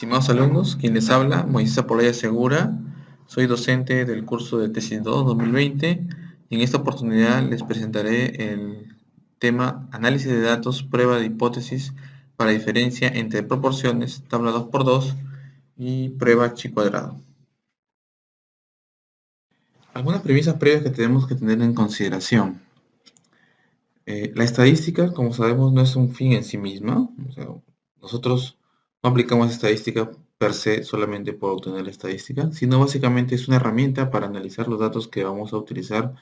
Estimados alumnos, quien les habla, Moisés Apolaya Segura, soy docente del curso de Tesis 2 2020 y en esta oportunidad les presentaré el tema Análisis de datos, prueba de hipótesis para diferencia entre proporciones, tabla 2×2 y prueba chi cuadrado. Algunas premisas previas que tenemos que tener en consideración. La estadística, como sabemos, no es un fin en sí misma. O sea, nosotros no aplicamos estadística per se solamente por obtener la estadística, sino básicamente es una herramienta para analizar los datos que vamos a utilizar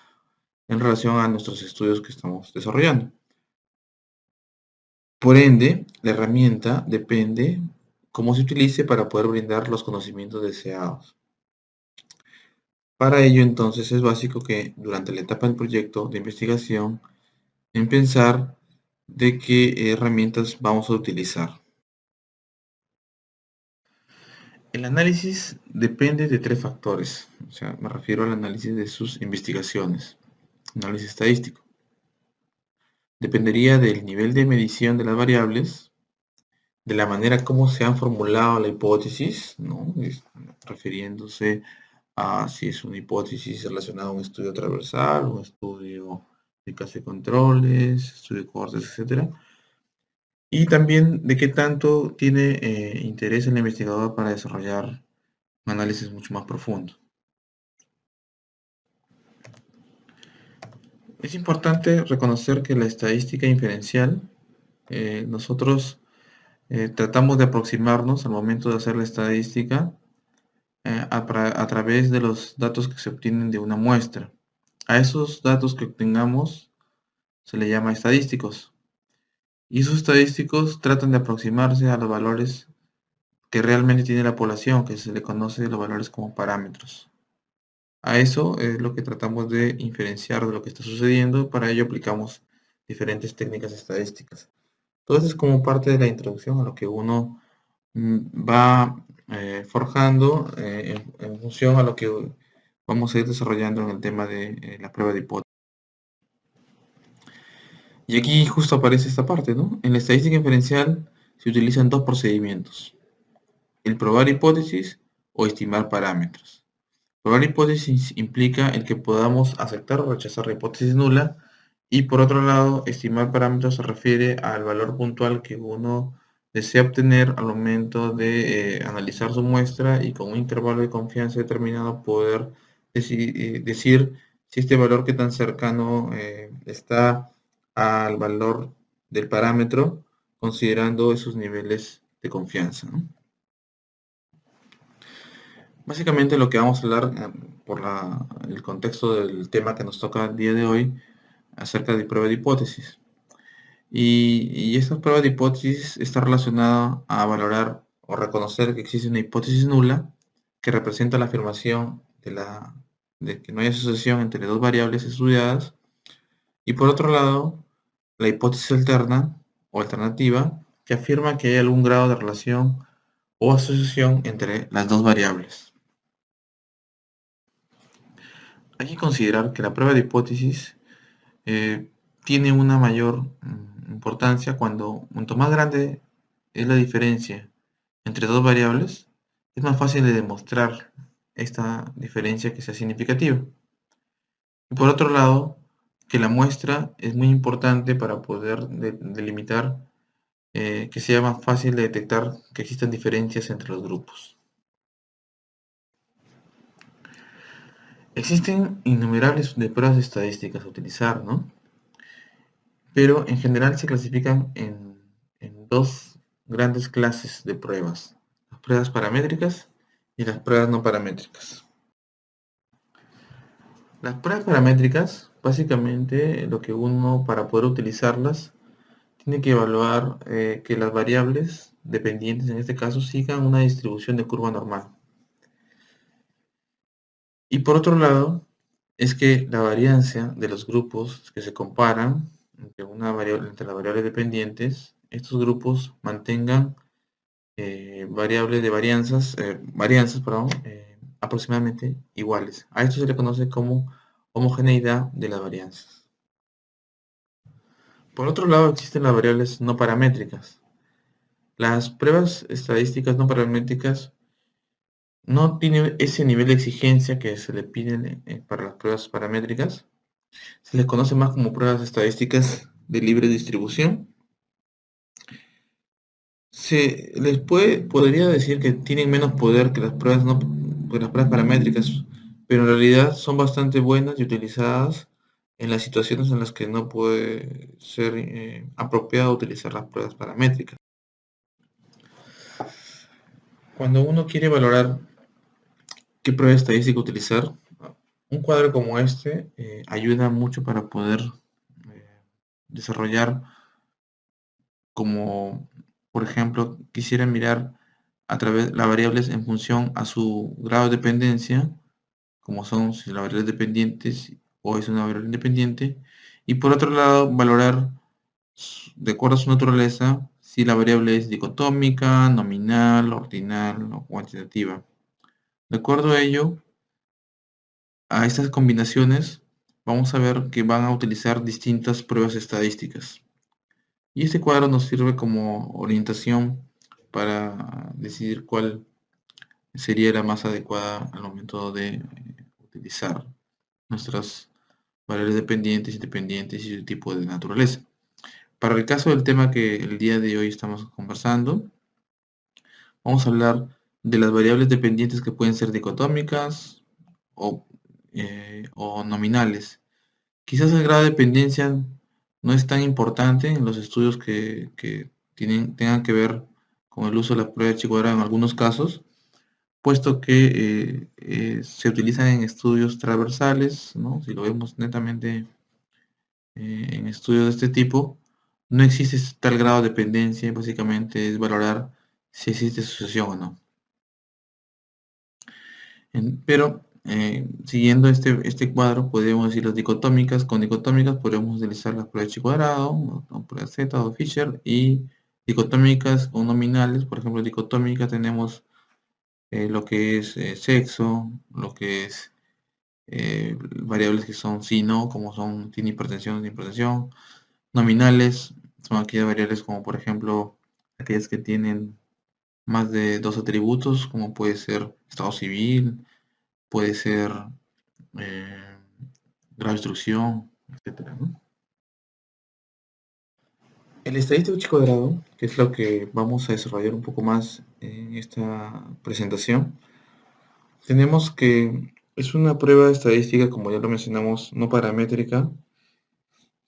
en relación a nuestros estudios que estamos desarrollando. Por ende, la herramienta depende cómo se utilice para poder brindar los conocimientos deseados. Para ello, entonces, es básico que durante la etapa del proyecto de investigación, en pensar de qué herramientas vamos a utilizar. El análisis depende de tres factores, o sea, me refiero al análisis de sus investigaciones, análisis estadístico. Dependería del nivel de medición de las variables, de la manera como se han formulado la hipótesis, ¿no? Refiriéndose a si es una hipótesis relacionada a un estudio transversal, un estudio de casos y controles, estudio de cohortes, etc. Y también de qué tanto tiene interés el investigador para desarrollar un análisis mucho más profundo. Es importante reconocer que la estadística inferencial, nosotros tratamos de aproximarnos al momento de hacer la estadística a través de los datos que se obtienen de una muestra. A esos datos que obtengamos se le llama estadísticos. Y esos estadísticos tratan de aproximarse a los valores que realmente tiene la población, que se le conoce los valores como parámetros. A eso es lo que tratamos de inferenciar de lo que está sucediendo. Para ello aplicamos diferentes técnicas estadísticas. Todo eso es como parte de la introducción a lo que uno va forjando en función a lo que vamos a ir desarrollando en el tema de la prueba de hipótesis. Y aquí justo aparece esta parte, ¿no? En la estadística inferencial se utilizan dos procedimientos: el probar hipótesis o estimar parámetros. Probar hipótesis implica el que podamos aceptar o rechazar la hipótesis nula, y por otro lado, estimar parámetros se refiere al valor puntual que uno desea obtener al momento de analizar su muestra y con un intervalo de confianza determinado poder decir si este valor que tan cercano está al valor del parámetro, considerando esos niveles de confianza, ¿no? Básicamente lo que vamos a hablar por el contexto del tema que nos toca el día de hoy acerca de prueba de hipótesis. Y esta prueba de hipótesis está relacionada a valorar o reconocer que existe una hipótesis nula que representa la afirmación de que no hay asociación entre dos variables estudiadas, y por otro lado la hipótesis alterna o alternativa que afirma que hay algún grado de relación o asociación entre las dos variables. Hay que considerar que la prueba de hipótesis tiene una mayor importancia cuanto más grande es la diferencia entre dos variables, es más fácil de demostrar esta diferencia que sea significativa. Y por otro lado, que la muestra es muy importante para poder delimitar que sea más fácil de detectar que existen diferencias entre los grupos. Existen innumerables de pruebas estadísticas a utilizar, ¿no? Pero en general se clasifican en dos grandes clases de pruebas: las pruebas paramétricas y las pruebas no paramétricas. Las pruebas paramétricas, básicamente lo que uno, para poder utilizarlas, tiene que evaluar que las variables dependientes, en este caso, sigan una distribución de curva normal. Y por otro lado, es que la varianza de los grupos que se comparan entre las variables dependientes, estos grupos mantengan variables de varianzas aproximadamente iguales. A esto se le conoce como homogeneidad de las varianzas. Por otro lado, existen las variables no paramétricas, Las pruebas estadísticas no paramétricas no tienen ese nivel de exigencia que se le piden para las pruebas paramétricas. Se les conoce más como pruebas estadísticas de libre distribución. Se les podría decir que tienen menos poder que las pruebas, no, que las pruebas paramétricas, pero en realidad son bastante buenas y utilizadas en las situaciones en las que no puede ser apropiado utilizar las pruebas paramétricas. Cuando uno quiere valorar qué prueba estadística utilizar, un cuadro como este ayuda mucho para poder desarrollar, como por ejemplo quisiera mirar a través de las variables en función a su grado de dependencia, como son si la variable es dependiente o es una variable independiente, y por otro lado valorar de acuerdo a su naturaleza si la variable es dicotómica, nominal, ordinal o cuantitativa. De acuerdo a ello, a estas combinaciones vamos a ver que van a utilizar distintas pruebas estadísticas. Y este cuadro nos sirve como orientación para decidir cuál sería la más adecuada al momento de utilizar nuestras variables dependientes, independientes y su tipo de naturaleza. Para el caso del tema que el día de hoy estamos conversando, vamos a hablar de las variables dependientes que pueden ser dicotómicas o nominales. Quizás el grado de dependencia no es tan importante en los estudios que tengan que ver con el uso de la prueba de Chico-Cuadrado en algunos casos, puesto que se utilizan en estudios transversales, ¿no? Si lo vemos netamente en estudios de este tipo, no existe tal grado de dependencia, básicamente es valorar si existe asociación o no. Pero siguiendo este cuadro, podemos decir las dicotómicas. Con dicotómicas podemos utilizar las pruebas de Chi-cuadrado, o pruebas Z o Fisher, y dicotómicas o nominales. Por ejemplo, dicotómica tenemos lo que es sexo, lo que es variables que son sí, no, como son tiene hipertensión, sin hipertensión. Nominales son aquellas variables como por ejemplo aquellas que tienen más de dos atributos, como puede ser estado civil, puede ser eh, grado de instrucción, etcétera, ¿no? El estadístico Chi-cuadrado, que es lo que vamos a desarrollar un poco más en esta presentación, tenemos que es una prueba estadística, como ya lo mencionamos, no paramétrica,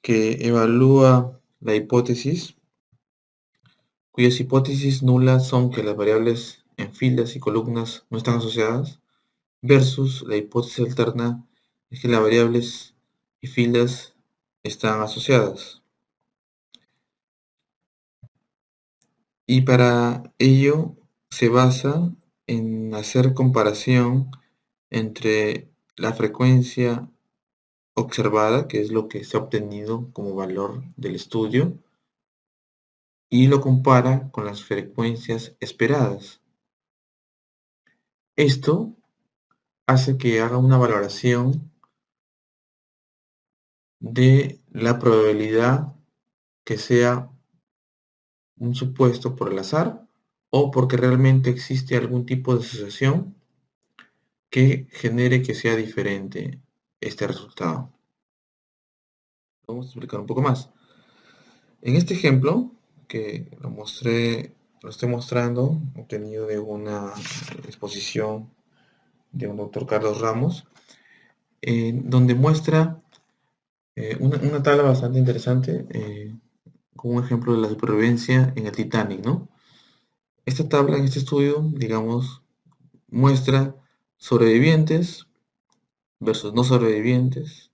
que evalúa la hipótesis, cuyas hipótesis nulas son que las variables en filas y columnas no están asociadas, versus la hipótesis alterna es que las variables y filas están asociadas. Y para ello se basa en hacer comparación entre la frecuencia observada, que es lo que se ha obtenido como valor del estudio, y lo compara con las frecuencias esperadas. Esto hace que haga una valoración de la probabilidad que sea un supuesto por el azar o porque realmente existe algún tipo de asociación que genere que sea diferente este resultado. Vamos a explicar un poco más. En este ejemplo, que lo estoy mostrando, obtenido de una exposición de un doctor Carlos Ramos, donde muestra una tabla bastante interesante, con un ejemplo de la supervivencia en el Titanic, ¿no? Esta tabla en este estudio, digamos, muestra sobrevivientes versus no sobrevivientes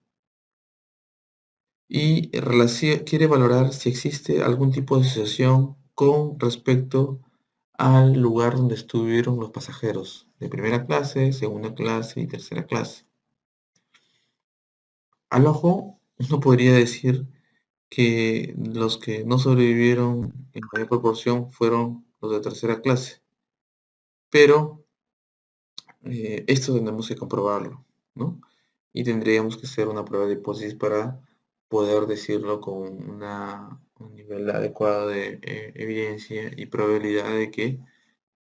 y quiere valorar si existe algún tipo de asociación con respecto al lugar donde estuvieron los pasajeros de primera clase, segunda clase y tercera clase. Al ojo, uno podría decir que los que no sobrevivieron en mayor proporción fueron los de tercera clase, pero esto tenemos que comprobarlo, ¿no? Y tendríamos que hacer una prueba de hipótesis para poder decirlo con una un nivel adecuado de evidencia y probabilidad de que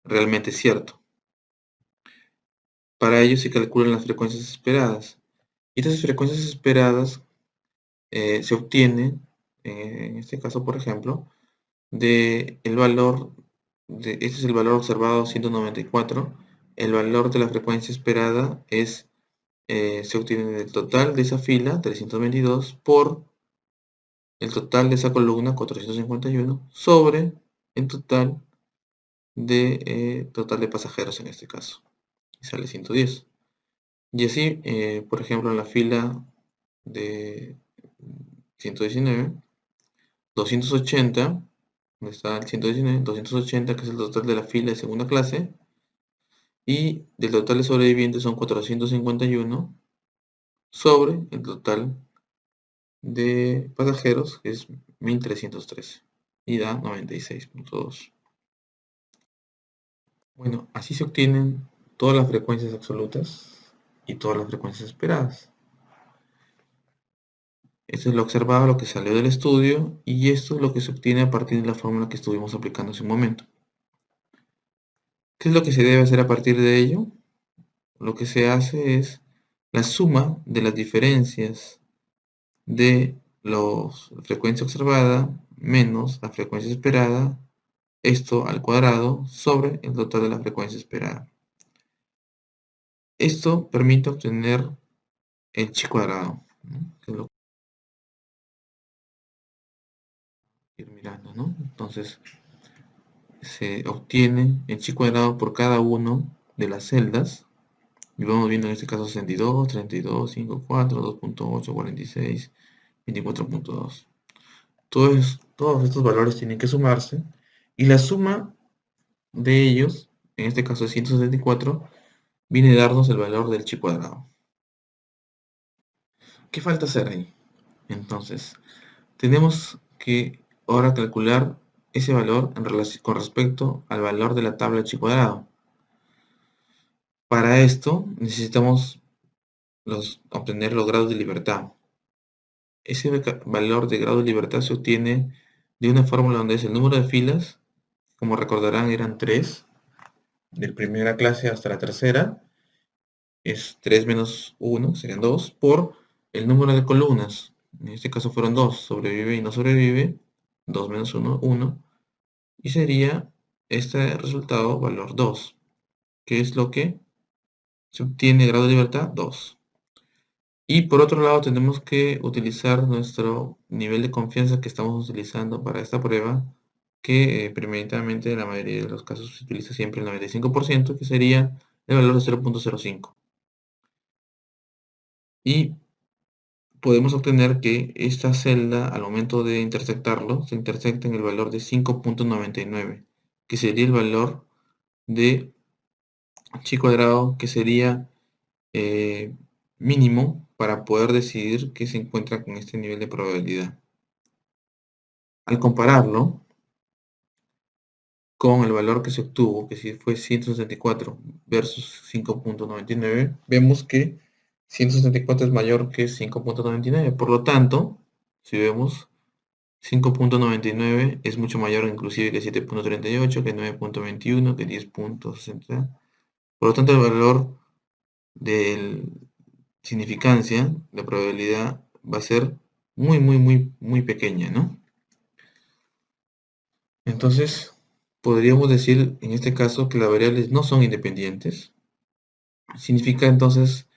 realmente es cierto. Para ello se calculan las frecuencias esperadas. Y estas frecuencias esperadas se obtienen, en este caso por ejemplo, de el valor, este es el valor observado 194, el valor de la frecuencia esperada se obtiene del total de esa fila, 322, por el total de esa columna, 451, sobre el total de pasajeros en este caso, y sale 110. Y así, por ejemplo, en la fila de 119, 280, donde está el 119, 280, que es el total de la fila de segunda clase, y del total de sobrevivientes son 451 sobre el total de pasajeros, que es 1313, y da 96.2. Bueno, así se obtienen todas las frecuencias absolutas y todas las frecuencias esperadas. Esto es lo observado, lo que salió del estudio, y esto es lo que se obtiene a partir de la fórmula que estuvimos aplicando hace un momento. ¿Qué es lo que se debe hacer a partir de ello? Lo que se hace es la suma de las diferencias de la frecuencia observada menos la frecuencia esperada, esto al cuadrado, sobre el total de la frecuencia esperada. Esto permite obtener el chi cuadrado, ¿no? Que es lo que ir mirando, ¿no? Entonces se obtiene el chi cuadrado por cada uno de las celdas, y vamos viendo en este caso 62, 32, 54, 2.8, 46, 24.2. Todos estos valores tienen que sumarse, y la suma de ellos, en este caso es 174, viene a darnos el valor del chi cuadrado. ¿Qué falta hacer ahí? Entonces, tenemos que ahora calcular ese valor con respecto al valor de la tabla chi cuadrado. Para esto necesitamos obtener los grados de libertad. Ese valor de grado de libertad se obtiene de una fórmula donde es el número de filas, como recordarán eran 3, de primera clase hasta la tercera, es 3 menos 1, serían 2, por el número de columnas. En este caso fueron 2, sobrevive y no sobrevive, 2 menos 1, 1, y sería este resultado valor 2, que es lo que se obtiene grado de libertad 2. Y por otro lado tenemos que utilizar nuestro nivel de confianza que estamos utilizando para esta prueba, que prioritariamente en la mayoría de los casos se utiliza siempre el 95%, que sería el valor de 0.05. Y podemos obtener que esta celda, al momento de intersectarlo, se intersecta en el valor de 5.99, que sería el valor de chi cuadrado, que sería mínimo para poder decidir que se encuentra con este nivel de probabilidad. Al compararlo con el valor que se obtuvo, que si fue 164 versus 5.99, vemos que 164 es mayor que 5.99. Por lo tanto, si vemos, 5.99 es mucho mayor inclusive que 7.38, que 9.21, que 10.60. Por lo tanto, el valor de significancia, la probabilidad, va a ser muy, muy, muy, muy pequeña, ¿no? Entonces, podríamos decir en este caso que las variables no son independientes. Significa entonces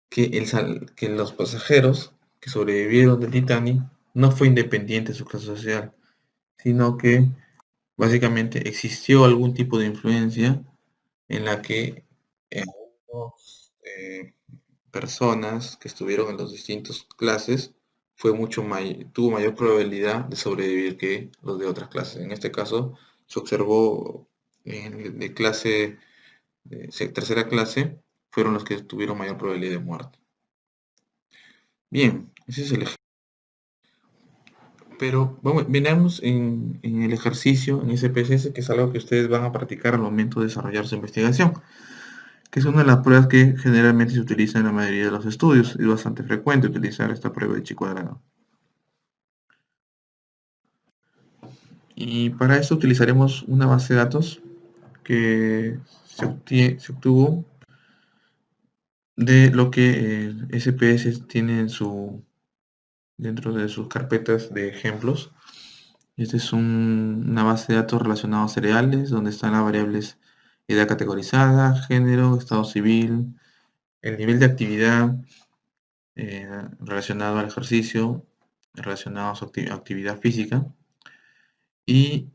que los pasajeros que sobrevivieron del Titanic no fue independiente de su clase social, sino que básicamente existió algún tipo de influencia en la que algunas personas que estuvieron en las distintas clases tuvo mayor probabilidad de sobrevivir que los de otras clases. En este caso se observó de clase tercera clase fueron los que tuvieron mayor probabilidad de muerte. Bien, ese es el ejemplo. Pero veamos en el ejercicio, en SPSS, que es algo que ustedes van a practicar al momento de desarrollar su investigación, que es una de las pruebas que generalmente se utiliza en la mayoría de los estudios. Es bastante frecuente utilizar esta prueba de chi cuadrado. Y para esto utilizaremos una base de datos que se obtuvo de lo que SPS tiene dentro de sus carpetas de ejemplos. Esta es una base de datos relacionados a cereales, donde están las variables edad categorizada, género, estado civil, el nivel de actividad relacionado al ejercicio, relacionado a su actividad física, y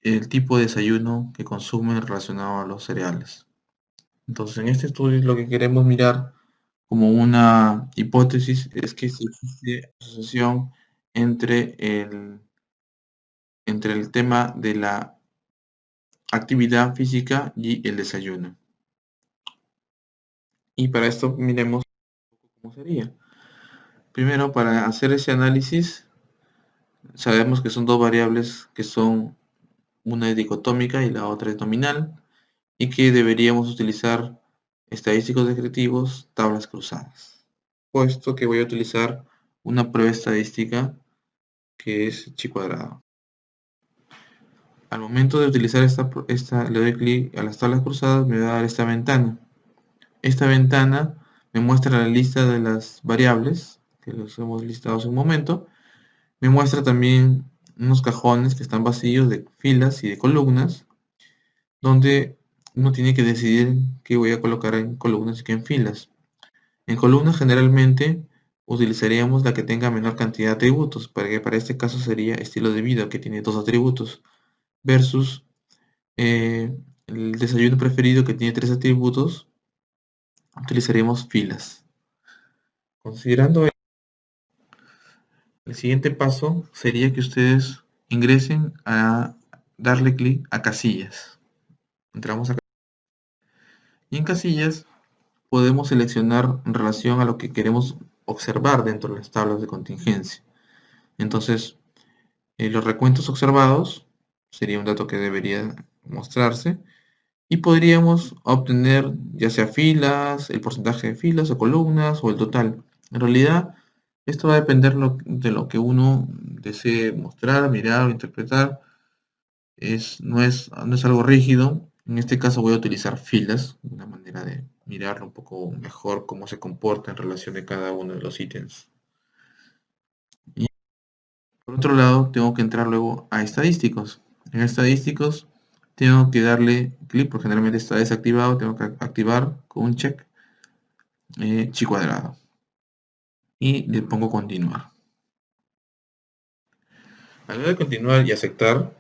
el tipo de desayuno que consumen relacionado a los cereales. Entonces, en este estudio lo que queremos mirar como una hipótesis es que si existe asociación entre entre el tema de la actividad física y el desayuno. Y para esto miremos cómo sería. Primero, para hacer ese análisis, sabemos que son dos variables que son una es dicotómica y la otra es nominal, y que deberíamos utilizar estadísticos descriptivos, tablas cruzadas. Puesto que voy a utilizar una prueba estadística que es chi cuadrado. Al momento de utilizar le doy clic a las tablas cruzadas, me va a dar esta ventana. Esta ventana me muestra la lista de las variables, que los hemos listado hace un momento. Me muestra también unos cajones que están vacíos de filas y de columnas, donde uno tiene que decidir qué voy a colocar en columnas y qué en filas. En columnas generalmente utilizaríamos la que tenga menor cantidad de atributos, para este caso sería estilo de vida, que tiene 2 atributos, versus el desayuno preferido, que tiene 3 atributos, utilizaríamos filas. Considerando el siguiente paso sería que ustedes ingresen a darle clic a casillas. Entramos a y en casillas podemos seleccionar en relación a lo que queremos observar dentro de las tablas de contingencia. Entonces, los recuentos observados sería un dato que debería mostrarse y podríamos obtener ya sea filas, el porcentaje de filas o columnas o el total. En realidad, esto va a depender de lo que uno desee mostrar, mirar o interpretar. No es algo rígido. En este caso voy a utilizar filas, una manera de mirar un poco mejor cómo se comporta en relación de cada uno de los ítems. Y por otro lado, tengo que entrar luego a estadísticos. En estadísticos tengo que darle clic, porque generalmente está desactivado, tengo que activar con un check chi cuadrado. Y le pongo continuar. Al de continuar y aceptar,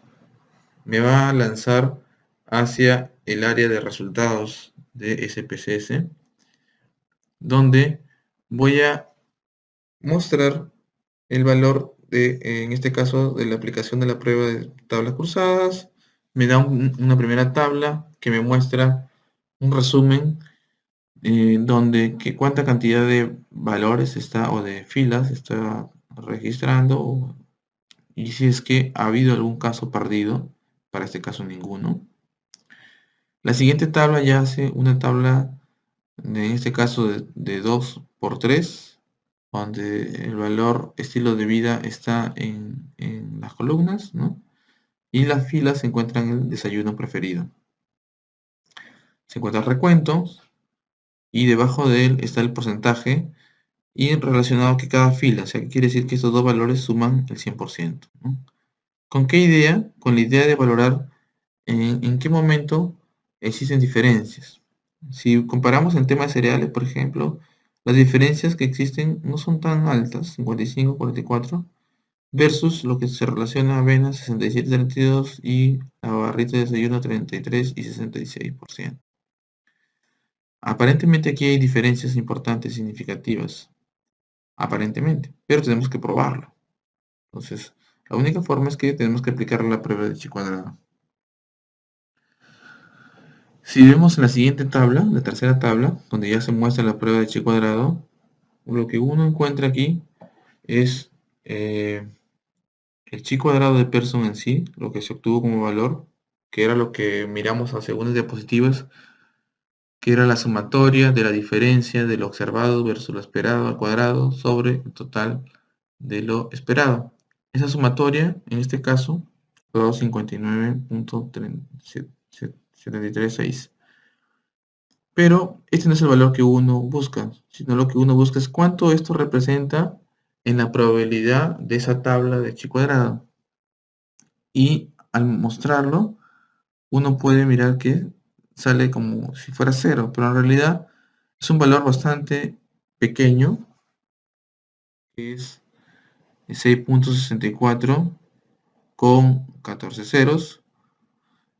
me va a lanzar hacia el área de resultados de SPSS, donde voy a mostrar el valor en este caso, de la aplicación de la prueba de tablas cruzadas. Me da una primera tabla que me muestra un resumen donde cuánta cantidad de valores está o de filas está registrando, y si es que ha habido algún caso perdido, para este caso ninguno. La siguiente tabla ya hace una tabla, en este caso de 2 por 3, donde el valor estilo de vida está en las columnas, ¿no? Y las filas se encuentran en el desayuno preferido. Se encuentra el recuento y debajo de él está el porcentaje y relacionado que cada fila, o sea, que quiere decir que estos dos valores suman el 100%, ¿no? ¿Con qué idea? Con la idea de valorar en qué momento existen diferencias. Si comparamos el tema de cereales, por ejemplo, las diferencias que existen no son tan altas, 55, 44, versus lo que se relaciona a avena 67, 32 y la barrita de desayuno 33 y 66%. Aparentemente aquí hay diferencias importantes, significativas, aparentemente, pero tenemos que probarlo. Entonces, la única forma es que tenemos que aplicar la prueba de chi cuadrado. Si vemos en la siguiente tabla, la tercera tabla, donde ya se muestra la prueba de chi cuadrado, lo que uno encuentra aquí es el chi cuadrado de Pearson en sí, lo que se obtuvo como valor, que era lo que miramos hace unas diapositivas, que era la sumatoria de la diferencia de lo observado versus lo esperado al cuadrado sobre el total de lo esperado. Esa sumatoria, en este caso, 259.736. Pero este no es el valor que uno busca, sino lo que uno busca es cuánto esto representa en la probabilidad de esa tabla de chi cuadrado. Y al mostrarlo, uno puede mirar que sale como si fuera cero, pero en realidad es un valor bastante pequeño, que es 6.64 con 14 ceros,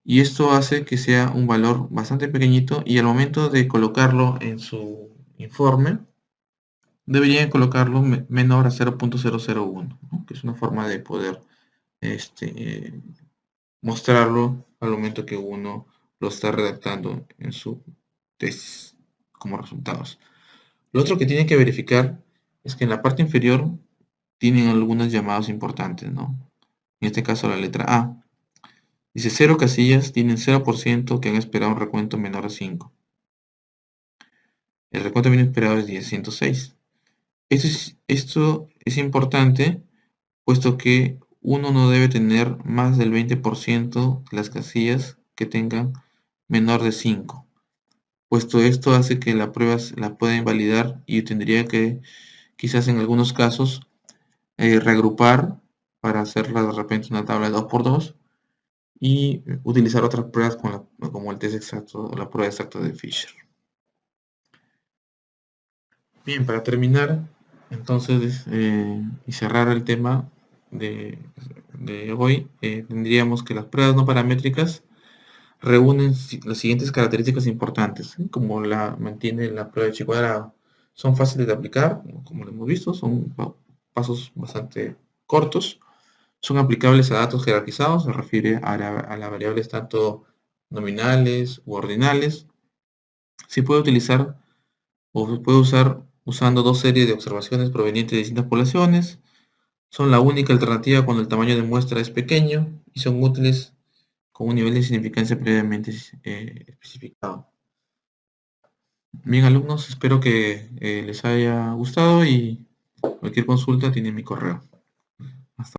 y esto hace que sea un valor bastante pequeñito, y al momento de colocarlo en su informe deberían colocarlo menor a 0.001, ¿no? Que es una forma de poder mostrarlo al momento que uno lo está redactando en su tesis como resultados. Lo otro que tienen que verificar es que en la parte inferior tienen algunos llamados importantes, ¿no? En este caso la letra A. Dice 0 casillas tienen 0% que han esperado un recuento menor a 5. El recuento menos esperado es 10.106. Esto es importante, puesto que uno no debe tener más del 20% de las casillas que tengan menor de 5, puesto esto hace que la prueba la pueda invalidar y tendría que, quizás en algunos casos, reagrupar para hacerla de repente una tabla de 2 por 2 y utilizar otras pruebas como el test exacto o la prueba exacta de Fisher. Bien, para terminar, entonces, y cerrar el tema de hoy, tendríamos que las pruebas no paramétricas reúnen las siguientes características importantes, ¿sí? Como la mantiene la prueba de chi cuadrado. Son fáciles de aplicar, como lo hemos visto, son pasos bastante cortos. Son aplicables a datos jerarquizados, se refiere a las variables tanto nominales u ordinales. Se puede utilizar o se puede usar usando dos series de observaciones provenientes de distintas poblaciones. Son la única alternativa cuando el tamaño de muestra es pequeño y son útiles con un nivel de significancia previamente especificado. Bien, alumnos, espero que les haya gustado y cualquier consulta tiene mi correo.